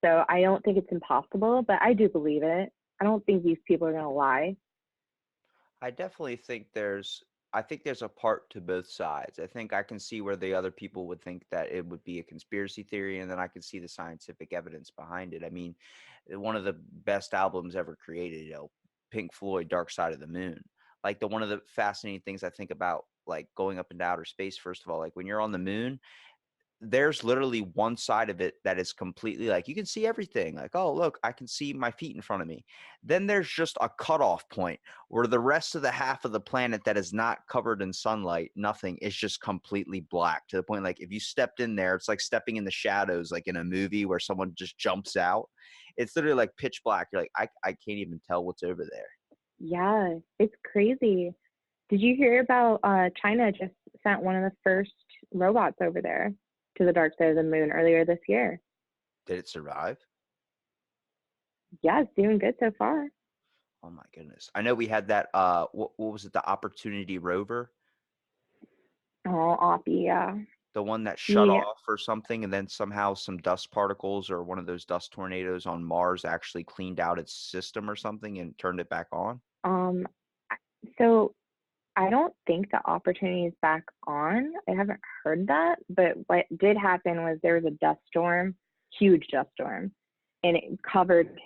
So I don't think it's impossible, but I do believe it. I don't think these people are going to lie. I definitely think there's a part to both sides. I think I can see where the other people would think that it would be a conspiracy theory, and then I can see the scientific evidence behind it. I mean, one of the best albums ever created, Pink Floyd, Dark Side of the Moon. Like one of the fascinating things I think about like going up into outer space, first of all, like when you're on the moon, there's literally one side of it that is completely like you can see everything, like, oh look, I can see my feet in front of me. Then there's just a cutoff point where the rest of the half of the planet that is not covered in sunlight, nothing, is just completely black, to the point like if you stepped in there, it's like stepping in the shadows, like in a movie where someone just jumps out. It's literally like pitch black. You're like, I can't even tell what's over there. Yeah, it's crazy. Did you hear about China just sent one of the first robots over there to the dark side of the moon earlier this year? Did it survive? Yeah, it's doing good so far. Oh my goodness. I know we had that what was it, the Opportunity rover? Oh, Oppie, yeah. The one that shut Yeah. off or something, and then somehow some dust particles or one of those dust tornadoes on Mars actually cleaned out its system or something and turned it back on? Um, so I don't think the opportunity is back on. I haven't heard that, but what did happen was there was a dust storm, huge dust storm, and it covered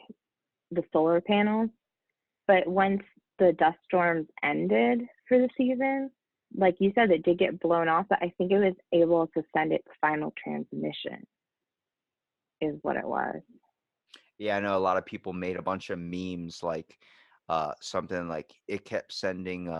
the solar panels. But once the dust storms ended for the season, like you said, it did get blown off, but I think it was able to send its final transmission, is what it was. Yeah, I know a lot of people made a bunch of memes like something like it kept sending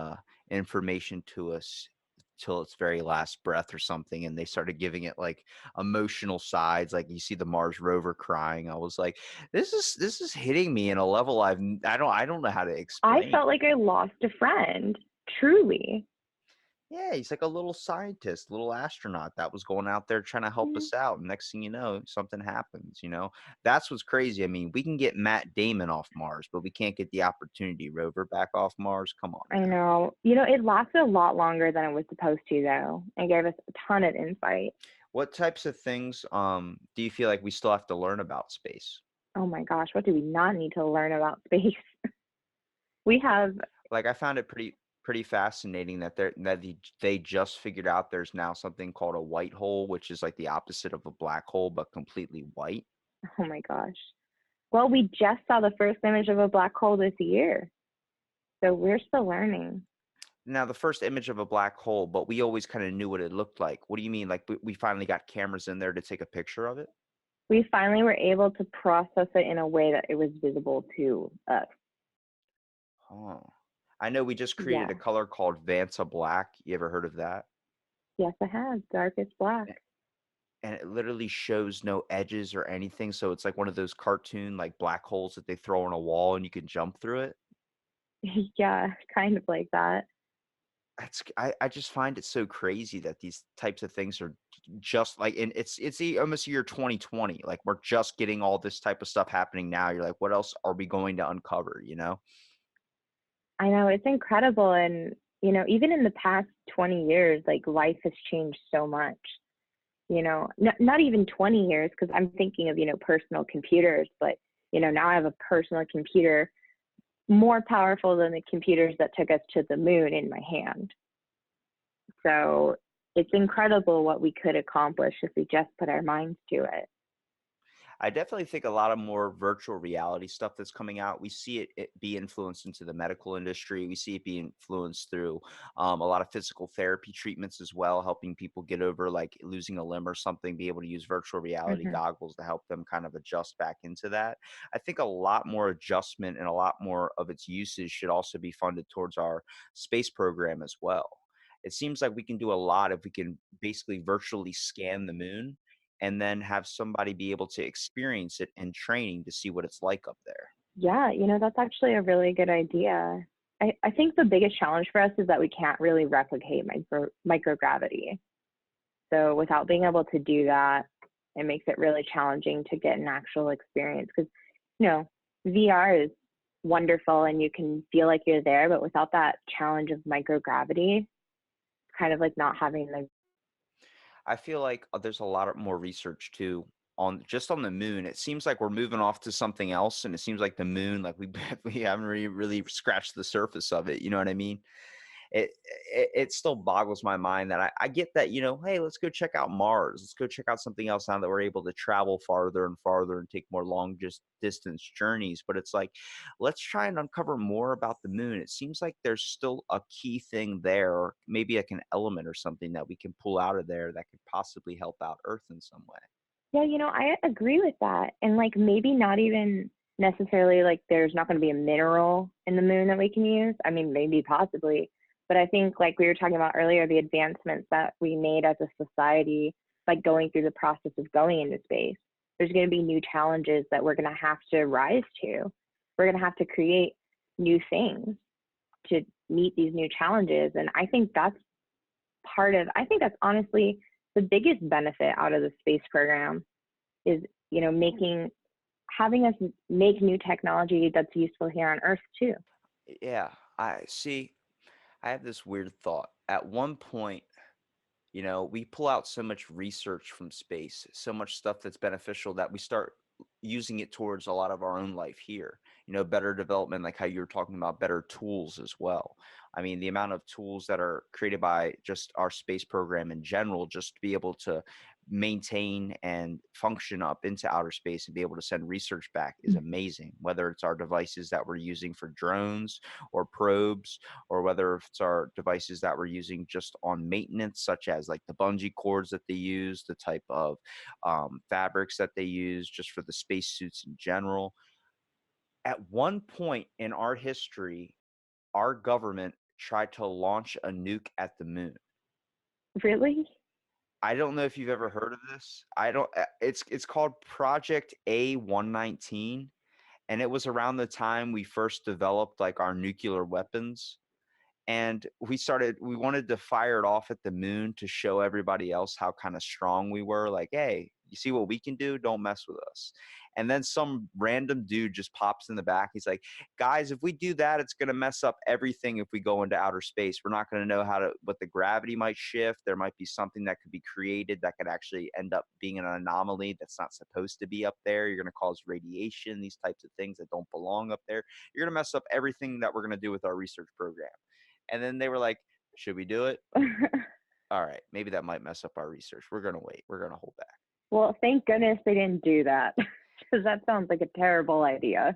information to us till its very last breath or something, and they started giving it like emotional sides, like you see the Mars rover crying. I was like, this is hitting me in a level I don't know how to I explain. felt like I lost a friend, truly. Yeah, he's like a little scientist, little astronaut that was going out there trying to help Mhm. us out. And next thing you know, something happens. That's what's crazy. I mean, we can get Matt Damon off Mars, but we can't get the Opportunity rover back off Mars. Come on I now. know. It lasted a lot longer than it was supposed to, though, and gave us a ton of insight. What types of things do you feel like we still have to learn about space? Oh my gosh, what do we not need to learn about space? We have, Like I found it pretty fascinating that they just figured out there's now something called a white hole, which is like the opposite of a black hole, but completely white. oh my gosh. Well, we just saw the first image of a black hole this year, so we're still learning. now the first image of a black hole, but we always kind of knew what it looked like. What do you mean? Like we finally got cameras in there to take a picture of it? We finally were able to process it in a way that it was visible to us. Oh, I know we just created Yeah. a color called Vanta Black. You ever heard of that? Yes, I have. Darkest black. And it literally shows no edges or anything. So it's like one of those cartoon like black holes that they throw on a wall and you can jump through it. Yeah, kind of like that. I just find it so crazy that these types of things are just like, and almost year 2020. Like we're just getting all this type of stuff happening now. You're like, what else are we going to uncover? You know? I know, it's incredible. And, even in the past 20 years, like life has changed so much. Not even 20 years, because I'm thinking of, personal computers, but, now I have a personal computer more powerful than the computers that took us to the moon in my hand. So it's incredible what we could accomplish if we just put our minds to it. I definitely think a lot of more virtual reality stuff that's coming out. We see it be influenced into the medical industry. We see it be influenced through a lot of physical therapy treatments as well, helping people get over like losing a limb or something, be able to use virtual reality Hmm. goggles to help them kind of adjust back into that. I think a lot more adjustment and a lot more of its usage should also be funded towards our space program as well. It seems like we can do a lot if we can basically virtually scan the moon and then have somebody be able to experience it in training to see what it's like up there. Yeah, that's actually a really good idea. I think the biggest challenge for us is that we can't really replicate microgravity. So without being able to do that, it makes it really challenging to get an actual experience because, VR is wonderful and you can feel like you're there, but without that challenge of microgravity, it's kind of like not having the. I feel like there's a lot of more research too on just on the moon. It seems like we're moving off to something else, and it seems like the moon, like we we haven't really scratched the surface of it. You know what I mean? It still boggles my mind that I get that, hey, let's go check out Mars. Let's go check out something else now that we're able to travel farther and farther and take more long just distance journeys. But it's like, let's try and uncover more about the moon. It seems like there's still a key thing there, or maybe like an element or something that we can pull out of there that could possibly help out Earth in some way. Yeah, I agree with that. And like maybe not even necessarily like there's not going to be a mineral in the moon that we can use. I mean, maybe possibly. But I think like we were talking about earlier, the advancements that we made as a society by going through the process of going into space, there's going to be new challenges that we're going to have to rise to. We're going to have to create new things to meet these new challenges. And I think that's honestly the biggest benefit out of the space program is, having us make new technology that's useful here on Earth too. Yeah, I see. I have this weird thought. At one point, we pull out so much research from space, so much stuff that's beneficial that we start using it towards a lot of our own life here. Better development, like how you were talking about better tools as well. I mean, the amount of tools that are created by just our space program in general, just to be able to maintain and function up into outer space and be able to send research back is amazing. Whether it's our devices that we're using for drones or probes, or whether it's our devices that we're using just on maintenance, such as like the bungee cords that they use, the type of fabrics that they use just for the spacesuits in general. At one point in our history, our government tried to launch a nuke at the moon. Really? I don't know if you've ever heard of this. I don't. It's called Project A119, and it was around the time we first developed like our nuclear weapons. And we wanted to fire it off at the moon to show everybody else how kind of strong we were. Like, hey, you see what we can do? Don't mess with us. And then some random dude just pops in the back. He's like, guys, if we do that, it's going to mess up everything. If we go into outer space, we're not going to know what the gravity might shift. There might be something that could be created that could actually end up being an anomaly that's not supposed to be up there. You're going to cause radiation, these types of things that don't belong up there. You're going to mess up everything that we're going to do with our research program. And then they were like, should we do it? All right, maybe that might mess up our research. We're going to wait. We're going to hold back. Well, thank goodness they didn't do that because that sounds like a terrible idea.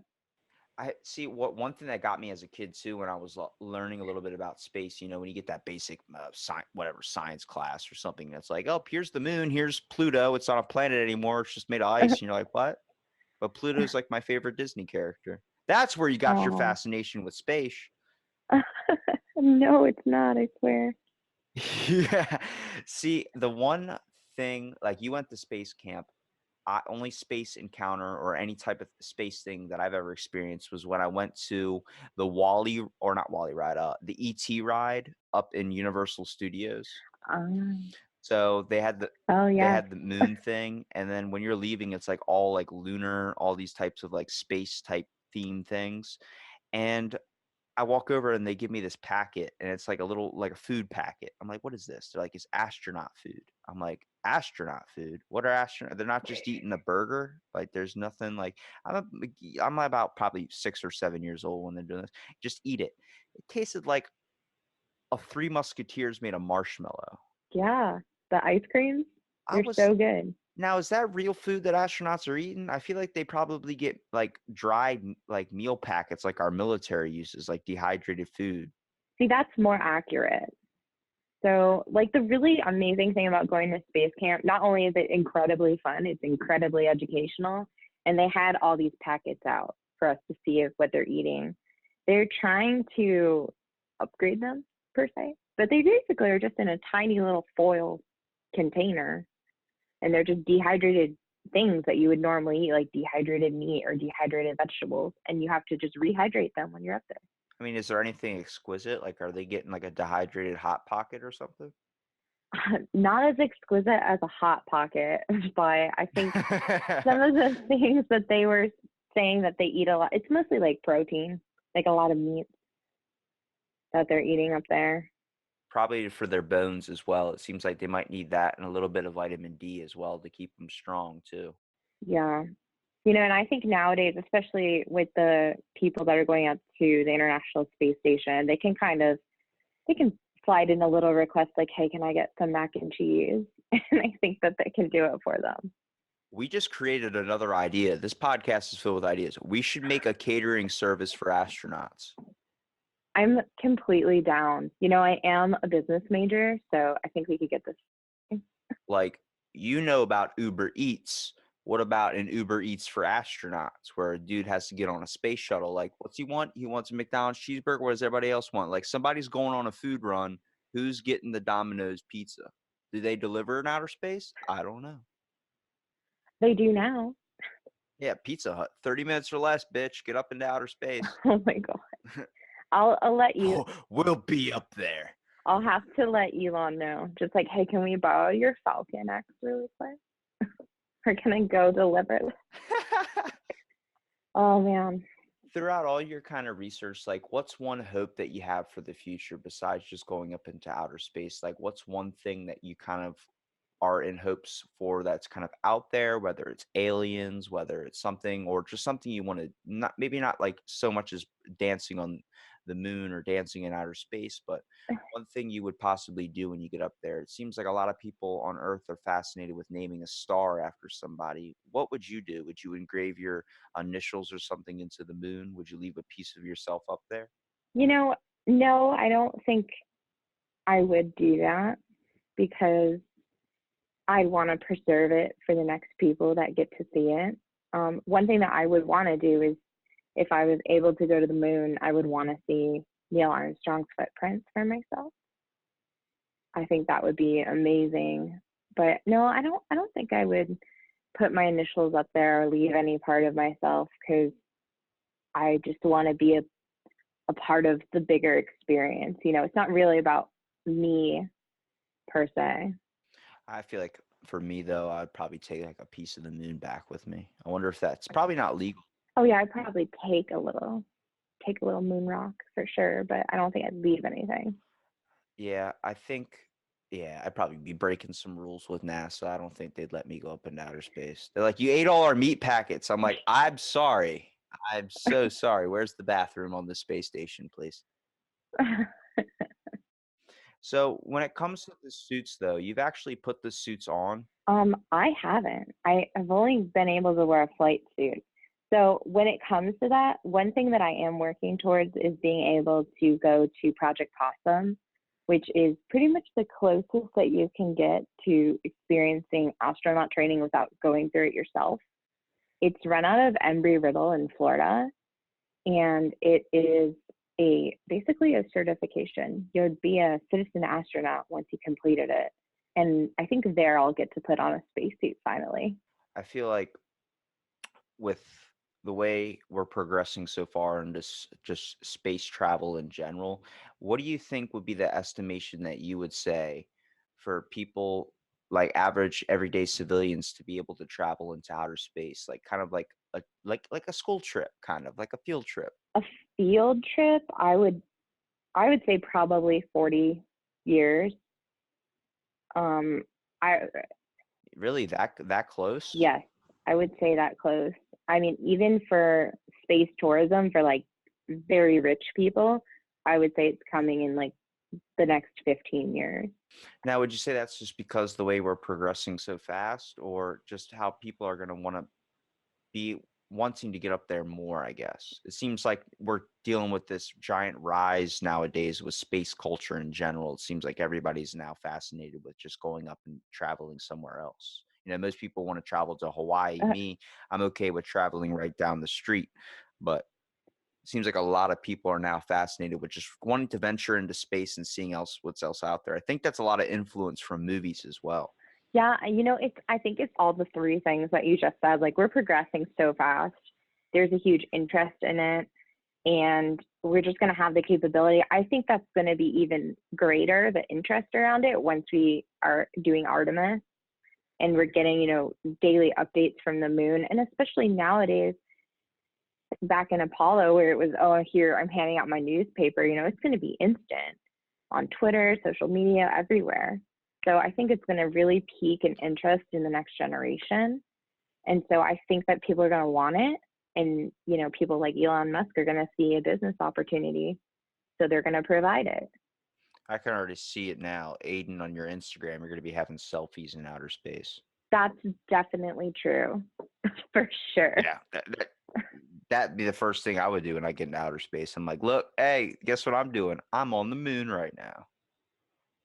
I see what one thing that got me as a kid too when I was learning a little bit about space, when you get that basic science class or something that's like, oh, here's the moon, here's Pluto, it's not a planet anymore, it's just made of ice, and you're like, what? But Pluto's like my favorite Disney character. That's where you got your Oh. fascination with space. No, it's not, I swear. Yeah. See, the one thing, like you went to space camp, only space encounter or any type of space thing that I've ever experienced was when I went to the not Wally ride, the ET ride up in Universal Studios. Um, So oh, they yes. had the moon thing, and then when you're leaving, it's like all like lunar, all these types of like space type theme things. And I walk over and they give me this packet, and it's like a food packet. I'm like, what is this? They're like, it's astronaut food. I'm like, astronaut food? What are astronaut? They're not just eating a burger. Like, there's nothing like I'm about probably 6 or 7 years old when they're doing this. Just eat it. It tasted like a Three Musketeers made of marshmallow. Yeah, the ice creams, I they're was so good. Now, is that real food that astronauts are eating? I feel like they probably get like dried like meal packets like our military uses, like dehydrated food. See, that's more accurate. So, like, the really amazing thing about going to space camp, not only is it incredibly fun, it's incredibly educational, and they had all these packets out for us to see if what they're eating. They're trying to upgrade them, per se, but they basically are just in a tiny little foil container, and they're just dehydrated things that you would normally eat, like dehydrated meat or dehydrated vegetables, and you have to just rehydrate them when you're up there. I mean, is there anything exquisite? Like, are they getting like a dehydrated hot pocket or something? Not as exquisite as a hot pocket, but I think some of the things that they were saying that they eat a lot, it's mostly like protein, like a lot of meat that they're eating up there. Probably for their bones as well. It seems like they might need that and a little bit of vitamin D as well to keep them strong too. Yeah. And I think nowadays, especially with the people that are going up to the International Space Station, they can slide in a little request like, hey, can I get some mac and cheese? And I think that they can do it for them. We just created another idea. This podcast is filled with ideas. We should make a catering service for astronauts. I'm completely down. I am a business major, so I think we could get this. Like, about Uber Eats. What about an Uber Eats for astronauts where a dude has to get on a space shuttle? Like, what's he want? He wants a McDonald's cheeseburger. What does everybody else want? Like, somebody's going on a food run. Who's getting the Domino's pizza? Do they deliver in outer space? I don't know. They do now. Yeah, Pizza Hut. 30 minutes or less, bitch. Get up into outer space. Oh my God. I'll let you. We'll be up there. I'll have to let Elon know. Just like, hey, can we borrow your Falcon X really quick? Or can I go deliver it? Oh man. Throughout all your kind of research, like what's one hope that you have for the future besides just going up into outer space? Like what's one thing that you kind of are in hopes for that's kind of out there, whether it's aliens, whether it's something or just something you want to not like so much as dancing on the moon or dancing in outer space, but one thing you would possibly do when you get up there. It seems like a lot of people on Earth are fascinated with naming a star after somebody. What would you do? Would you engrave your initials or something into the moon? Would you leave a piece of yourself up there? No, I don't think I would do that because I want to preserve it for the next people that get to see it. One thing that I would want to do is if I was able to go to the moon, I would want to see Neil Armstrong's footprints for myself. I think that would be amazing. But no, I don't think I would put my initials up there or leave any part of myself because I just want to be a part of the bigger experience. It's not really about me per se. I feel like for me though, I'd probably take like a piece of the moon back with me. I wonder if that's probably not legal. Oh yeah, I'd probably take a little moon rock for sure, but I don't think I'd leave anything. Yeah, I'd probably be breaking some rules with NASA. I don't think they'd let me go up into outer space. They're like, you ate all our meat packets. I'm like, I'm sorry. I'm so sorry. Where's the bathroom on the space station, please? So when it comes to the suits, though, you've actually put the suits on. I haven't. I've only been able to wear a flight suit. So when it comes to that, one thing that I am working towards is being able to go to Project Possum, which is pretty much the closest that you can get to experiencing astronaut training without going through it yourself. It's run out of Embry-Riddle in Florida, and it is basically a certification. You'd be a citizen astronaut once you completed it. And I think there I'll get to put on a spacesuit finally. I feel like with the way we're progressing so far in this just space travel in general, what do you think would be the estimation that you would say for people like average everyday civilians to be able to travel into outer space, like kind of like a school trip, kind of like a field trip? A field trip, I would say probably 40 years. I Really that close? Yes, I would say that close. I mean, even for space tourism for like very rich people, I would say it's coming in like the next 15 years. Now, would you say that's just because the way we're progressing so fast, or just how people are going to want to be wanting to get up there more, I guess? It seems like we're dealing with this giant rise nowadays with space culture in general. It seems like everybody's now fascinated with just going up and traveling somewhere else. Most people want to travel to Hawaii. Uh, Me, I'm okay with traveling right down the street, but it seems like a lot of people are now fascinated with just wanting to venture into space and seeing what's else out there. I think that's a lot of influence from movies as well. yeah, I think it's all the three things that you just said. Like we're progressing so fast. There's a huge interest in it, and we're just going to have the capability. I think that's going to be even greater, the interest around it, once we are doing Artemis and we're getting, daily updates from the moon. And especially nowadays, back in Apollo, where it was, oh, here, I'm handing out my newspaper, it's going to be instant on Twitter, social media, everywhere. So I think it's going to really pique an interest in the next generation. And so I think that people are going to want it. And, people like Elon Musk are going to see a business opportunity. So they're going to provide it. I can already see it now. Aidan, on your Instagram, you're going to be having selfies in outer space. That's definitely true, for sure. Yeah, that'd be the first thing I would do when I get into outer space. I'm like, look, hey, guess what I'm doing? I'm on the moon right now.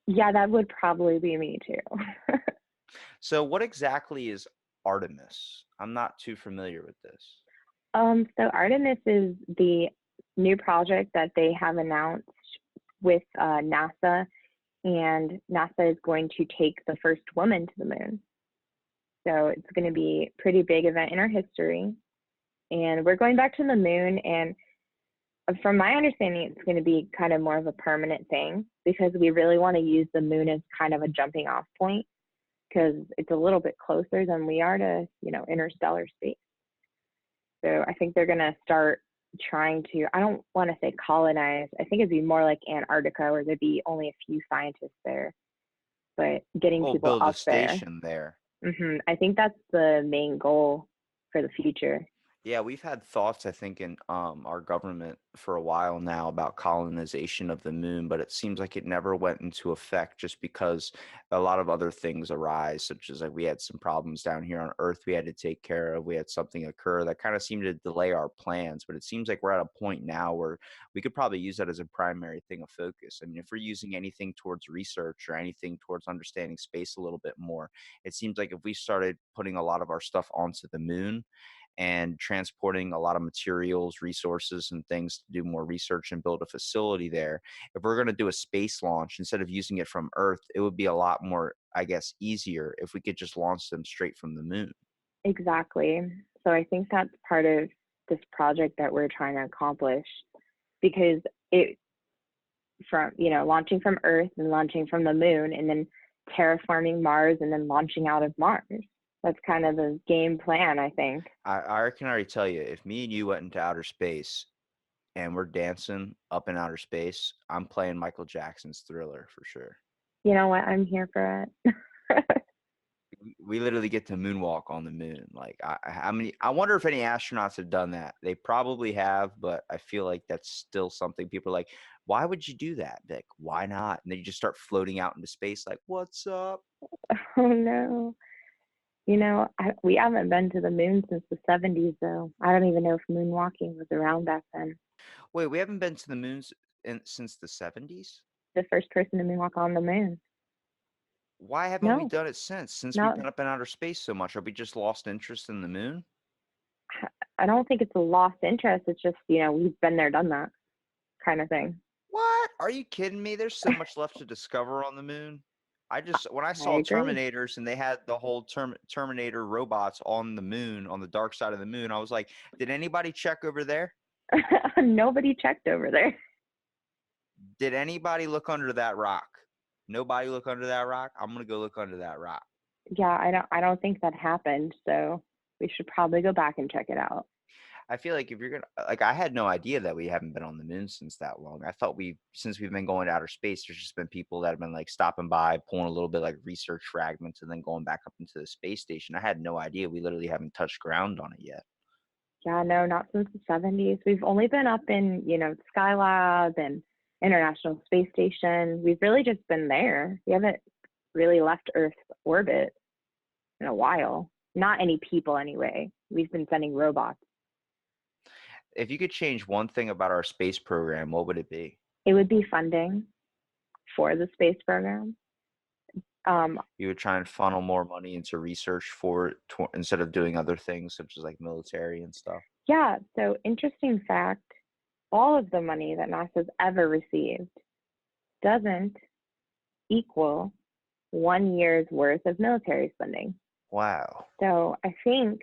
Yeah, that would probably be me too. So what exactly is Artemis? I'm not too familiar with this. So Artemis is the new project that they have announced with NASA, and NASA is going to take the first woman to the moon. So it's going to be a pretty big event in our history. And we're going back to the moon, and from my understanding, it's going to be kind of more of a permanent thing because we really want to use the moon as kind of a jumping off point because it's a little bit closer than we are to, interstellar space. So I think they're going to start trying to, I don't want to say colonize. I think it'd be more like Antarctica where there'd be only a few scientists there, but getting people Build a up there. station there. I think that's the main goal for the future. Yeah, we've had thoughts, I think, in our government for a while now about colonization of the moon, but it seems like it never went into effect just because a lot of other things arise, such as like we had some problems down here on Earth we had to take care of. We had something occur that kind of seemed to delay our plans, but it seems like we're at a point now where we could probably use that as a primary thing of focus. I mean, if we're using anything towards research or anything towards understanding space a little bit more, it seems like if we started putting a lot of our stuff onto the moon, and transporting a lot of materials, resources, and things to do more research and build a facility there. If we're going to do a space launch, instead of using it from Earth, it would be a lot more, I guess, easier if we could just launch them straight from the moon. Exactly. So I think that's part of this project that we're trying to accomplish because launching from Earth and launching from the moon and then terraforming Mars and then launching out of Mars. That's kind of the game plan, I think. I can already tell you, if me and you went into outer space and we're dancing up in outer space, I'm playing Michael Jackson's Thriller for sure. You know what? I'm here for it. We literally get to moonwalk on the moon. Like, I wonder if any astronauts have done that. They probably have, but I feel like that's still something people are like, why would you do that? Like, why not? And then you just start floating out into space like, what's up? Oh, no. We haven't been to the moon since the 70s, though. I don't even know if moonwalking was around back then. Wait, we haven't been to the moon since the 70s? The first person to moonwalk on the moon. Why haven't we No, done it since we've not. been up in outer space so much? Are we just lost interest in the moon? I don't think it's a lost interest. It's just, we've been there, done that kind of thing. What? Are you kidding me? There's so much left to discover on the moon. When I I saw agree. Terminators and they had the whole Terminator robots on the moon, on the dark side of the moon, I was like, did anybody check over there? Nobody checked over there. Did anybody look under that rock? Nobody look under that rock? I'm gonna go look under that rock. Yeah, I don't think that happened. So we should probably go back and check it out. I feel like if you're gonna I had no idea that we haven't been on the moon since that long. I thought since we've been going to outer space, there's just been people that have been like stopping by, pulling a little bit like research fragments, and then going back up into the space station. I had no idea we literally haven't touched ground on it yet. Yeah, no, not since the 70s. We've only been up in, Skylab and International Space Station. We've really just been there. We haven't really left Earth's orbit in a while. Not any people, anyway. We've been sending robots. If you could change one thing about our space program, what would it be? It would be funding for the space program. You would try and funnel more money into research instead of doing other things such as like military and stuff. Yeah, so interesting fact, all of the money that NASA's ever received doesn't equal 1 year's worth of military spending. Wow. So I think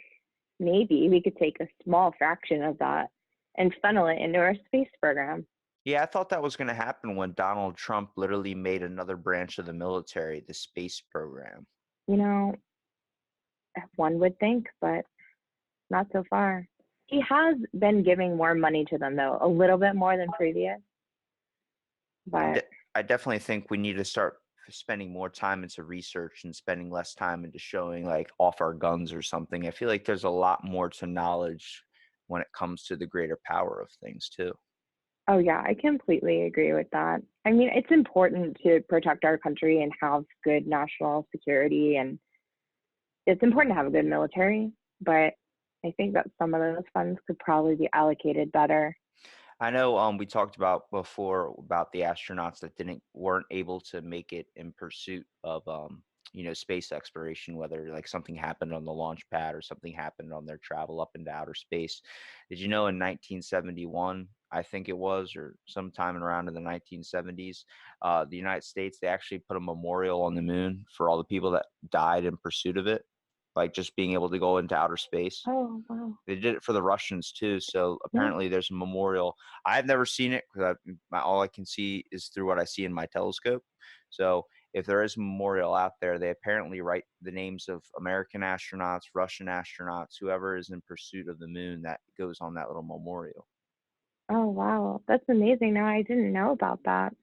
maybe we could take a small fraction of that and funnel it into our space program. Yeah, I thought that was going to happen when Donald Trump literally made another branch of the military, the space program. One would think, but not so far. He has been giving more money to them, though, a little bit more than previous. But I definitely think we need to start spending more time into research and spending less time into showing like off our guns or something. I feel like there's a lot more to knowledge when it comes to the greater power of things too. oh yeah, I completely agree with that. I mean, it's important to protect our country and have good national security, and it's important to have a good military, but I think that some of those funds could probably be allocated better. I know we talked about before about the astronauts that weren't able to make it in pursuit of space exploration, whether like something happened on the launch pad or something happened on their travel up into outer space. Did you know in 1971, I think it was, or sometime around in the 1970s, the United States, they actually put a memorial on the moon for all the people that died in pursuit of it, like just being able to go into outer space. Oh, wow. They did it for the Russians too. So Yeah. apparently there's a memorial. I've never seen it because all I can see is through what I see in my telescope. So if there is a memorial out there, they apparently write the names of American astronauts, Russian astronauts, whoever is in pursuit of the moon that goes on that little memorial. Oh, wow. That's amazing. No, I didn't know about that.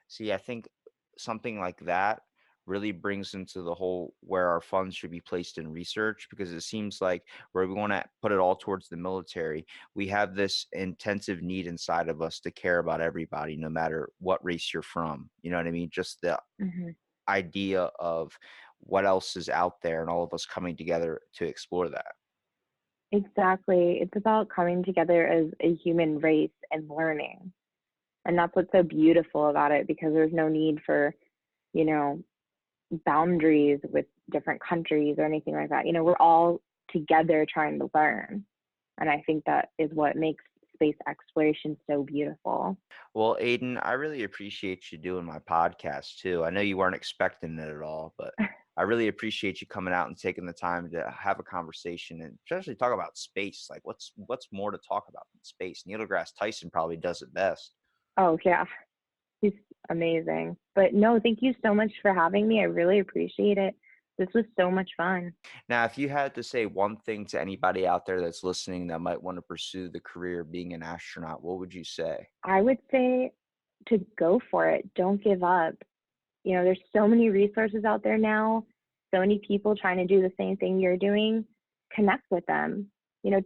See, I think something like that really brings into the whole where our funds should be placed in research, because it seems like where we want to put it all towards the military, we have this intensive need inside of us to care about everybody, no matter what race you're from. You know what I mean? Just the Hmm. idea of what else is out there and all of us coming together to explore that. Exactly. It's about coming together as a human race and learning. And that's what's so beautiful about it, because there's no need for, boundaries with different countries or anything like that. We're all together trying to learn. And I think that is what makes space exploration so beautiful. Well, Aidan, I really appreciate you doing my podcast too. I know you weren't expecting it at all, but I really appreciate you coming out and taking the time to have a conversation and especially talk about space. Like what's more to talk about than space? Neil deGrasse Tyson probably does it best. Oh, yeah. He's amazing. But no, thank you so much for having me. I really appreciate it. This was so much fun. Now, if you had to say one thing to anybody out there that's listening that might want to pursue the career of being an astronaut, what would you say? I would say to go for it. Don't give up. There's so many resources out there now, so many people trying to do the same thing you're doing. Connect with them.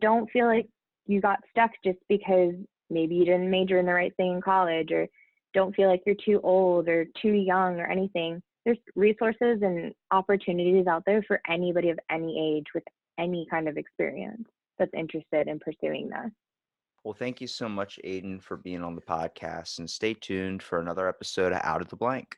Don't feel like you got stuck just because maybe you didn't major in the right thing in college, or don't feel like you're too old or too young or anything. there's resources and opportunities out there for anybody of any age with any kind of experience that's interested in pursuing this. Well, thank you so much, Aidan, for being on the podcast, and stay tuned for another episode of Out of the Blank.